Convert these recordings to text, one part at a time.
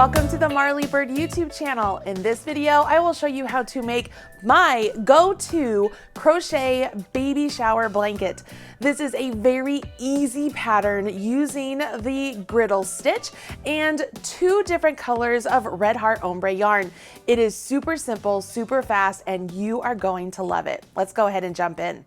Welcome to the Marley Bird YouTube channel. In this video, I will show you how to make my go-to crochet baby shower blanket. This is a very easy pattern using the griddle stitch and 2 different colors of Red Heart Ombre yarn. It is super simple, super fast, and you are going to love it. Let's go ahead and jump in.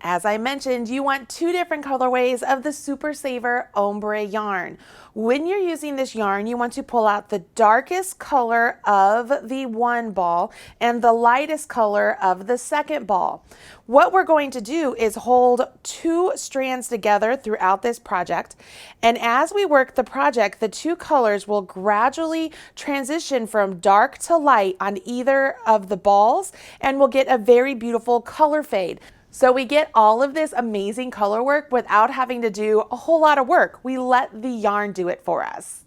As I mentioned, you want 2 different colorways of the Super Saver Ombre yarn. When you're using this yarn, you want to pull out the darkest color of the one ball and the lightest color of the second ball. What we're going to do is hold 2 strands together throughout this project. And as we work the project, the 2 colors will gradually transition from dark to light on either of the balls, and we'll get a very beautiful color fade. So we get all of this amazing color work without having to do a whole lot of work. We let the yarn do it for us.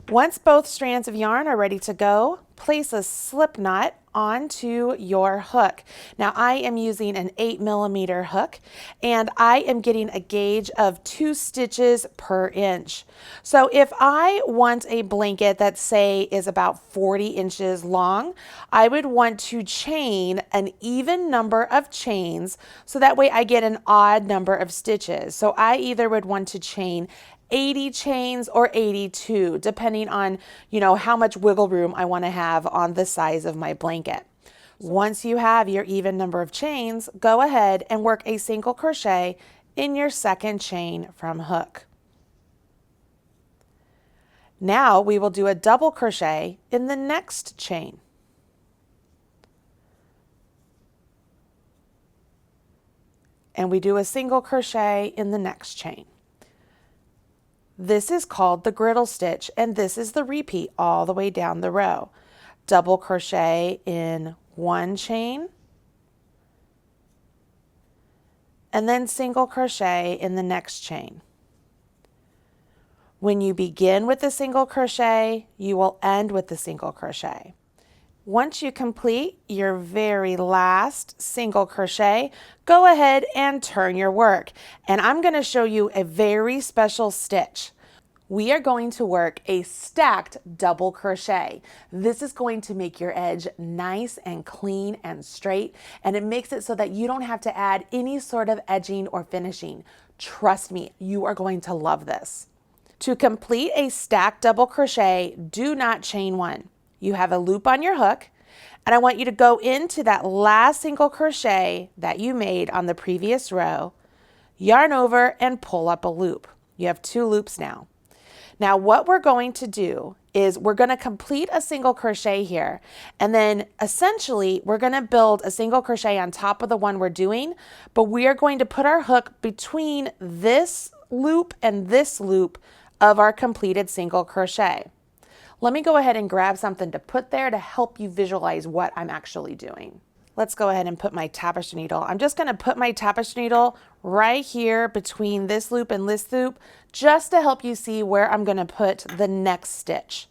Once both strands of yarn are ready to go, place a slip knot onto your hook. Now I am using an 8mm hook, and I am getting a gauge of 2 stitches per inch. So if I want a blanket that, say, is about 40 inches long, I would want to chain an even number of chains so that way I get an odd number of stitches. So I either would want to chain 80 chains or 82, depending on, how much wiggle room I want to have on the size of my blanket. Once you have your even number of chains, go ahead and work a single crochet in your second chain from hook. Now we will do a double crochet in the next chain. And we do a single crochet in the next chain. This is called the griddle stitch, and this is the repeat all the way down the row. Double crochet in one chain, and then single crochet in the next chain. When you begin with the single crochet, you will end with the single crochet. Once you complete your very last single crochet, go ahead and turn your work. And I'm going to show you a very special stitch. We are going to work a stacked double crochet. This is going to make your edge nice and clean and straight, and it makes it so that you don't have to add any sort of edging or finishing. Trust me, you are going to love this. To complete a stacked double crochet, do not chain one. You have a loop on your hook, and I want you to go into that last single crochet that you made on the previous row, yarn over, and pull up a loop. You have 2 loops now. Now what we're going to do is we're going to complete a single crochet here, and then essentially we're going to build a single crochet on top of the one we're doing, but we are going to put our hook between this loop and this loop of our completed single crochet. Let me go ahead and grab something to put there to help you visualize what I'm actually doing. Let's go ahead and put my tapestry needle. I'm just going to put my tapestry needle right here between this loop and this loop just to help you see where I'm going to put the next stitch.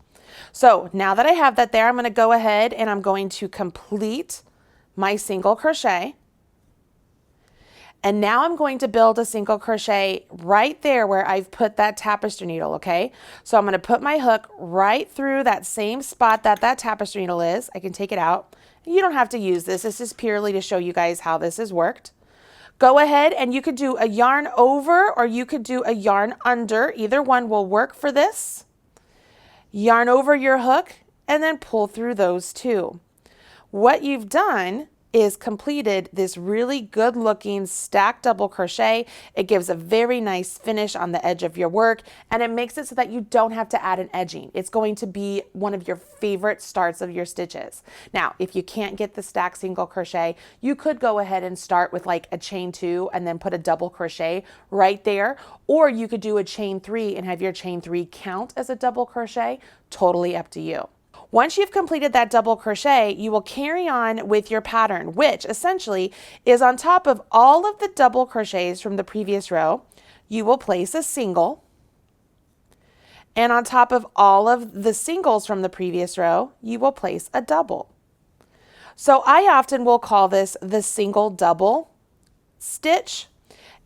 So now that I have that there, I'm going to go ahead and I'm going to complete my single crochet. And now I'm going to build a single crochet right there where I've put that tapestry needle, okay? So I'm going to put my hook right through that same spot that that tapestry needle is. I can take it out. You don't have to use this. This is purely to show you guys how this has worked. Go ahead and you could do a yarn over or you could do a yarn under. Either one will work for this. Yarn over your hook and then pull through those 2. What you've done is completed this really good looking stacked double crochet. It gives a very nice finish on the edge of your work, and it makes it so that you don't have to add an edging. It's going to be one of your favorite starts of your stitches. Now, if you can't get the stacked single crochet, you could go ahead and start with like a chain 2 and then put a double crochet right there, or you could do a chain 3 and have your chain 3 count as a double crochet. Totally up to you. Once you've completed that double crochet, you will carry on with your pattern, which essentially is on top of all of the double crochets from the previous row. You will place a single, and on top of all of the singles from the previous row, you will place a double. So I often will call this the single double stitch.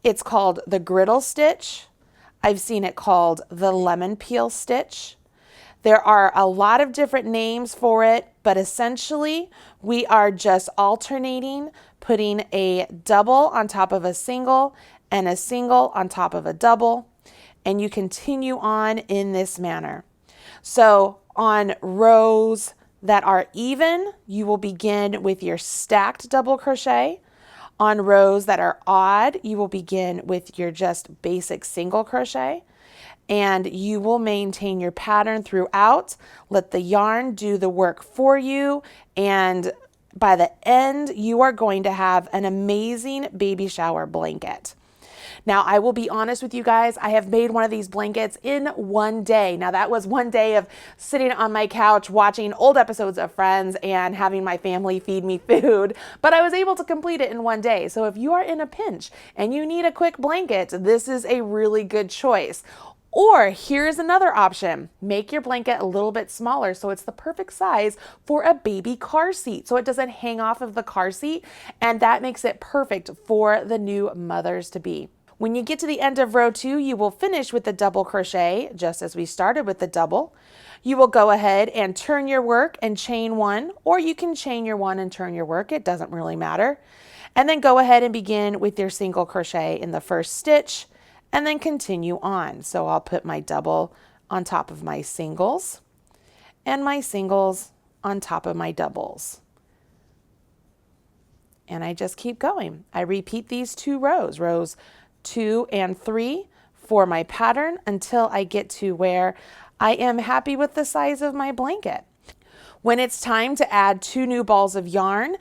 It's called the griddle stitch. I've seen it called the lemon peel stitch. There are a lot of different names for it, but essentially we are just alternating, putting a double on top of a single and a single on top of a double, and you continue on in this manner. So on rows that are even, you will begin with your stacked double crochet. On rows that are odd, you will begin with your just basic single crochet, and you will maintain your pattern throughout. Let the yarn do the work for you, and by the end, you are going to have an amazing baby shower blanket. Now, I will be honest with you guys, I have made one of these blankets in one day. Now, that was one day of sitting on my couch watching old episodes of Friends and having my family feed me food, but I was able to complete it in one day. So if you are in a pinch and you need a quick blanket, this is a really good choice. Or here's another option. Make your blanket a little bit smaller so it's the perfect size for a baby car seat, so it doesn't hang off of the car seat, and that makes it perfect for the new mothers to be. When you get to the end of row 2, you will finish with the double crochet, just as we started with the double. You will go ahead and turn your work and chain 1, or you can chain your 1 and turn your work. It doesn't really matter. And then go ahead and begin with your single crochet in the first stitch, and then continue on. So I'll put my double on top of my singles and my singles on top of my doubles. And I just keep going. I repeat these 2 rows, rows 2 and 3 for my pattern until I get to where I am happy with the size of my blanket. When it's time to add 2 new balls of yarn,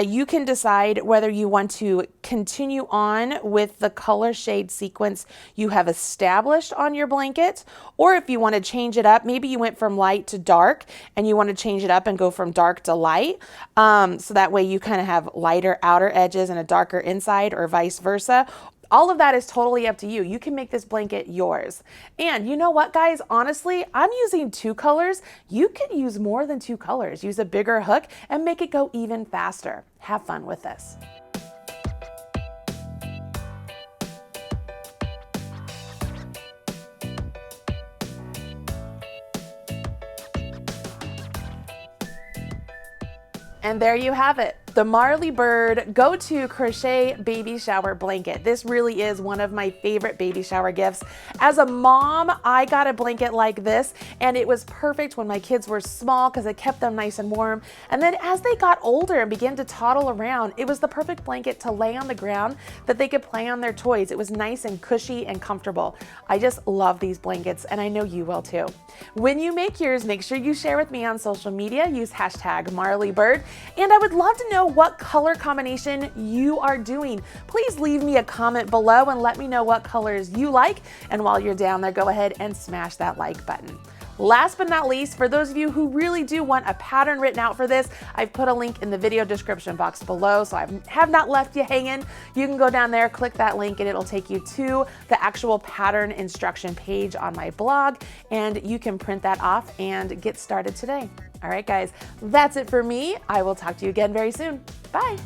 you can decide whether you want to continue on with the color shade sequence you have established on your blanket, or if you want to change it up, maybe you went from light to dark and you want to change it up and go from dark to light. So that way you kind of have lighter outer edges and a darker inside, or vice versa. All of that is totally up to you. You can make this blanket yours. And you know what, guys? Honestly, I'm using 2 colors. You could use more than 2 colors. Use a bigger hook and make it go even faster. Have fun with this. And there you have it, the Marley Bird Go-To Crochet Baby Shower Blanket. This really is one of my favorite baby shower gifts. As a mom, I got a blanket like this, and it was perfect when my kids were small because it kept them nice and warm. And then as they got older and began to toddle around, it was the perfect blanket to lay on the ground that they could play on their toys. It was nice and cushy and comfortable. I just love these blankets, and I know you will too. When you make yours, make sure you share with me on social media. Use hashtag MarleyBird. And I would love to know what color combination you are doing. Please leave me a comment below and let me know what colors you like. And while you're down there, go ahead and smash that like button. Last but not least, for those of you who really do want a pattern written out for this, I've put a link in the video description box below, so I have not left you hanging. You can go down there, click that link, and it'll take you to the actual pattern instruction page on my blog, and you can print that off and get started today. All right, guys, that's it for me. I will talk to you again very soon. Bye.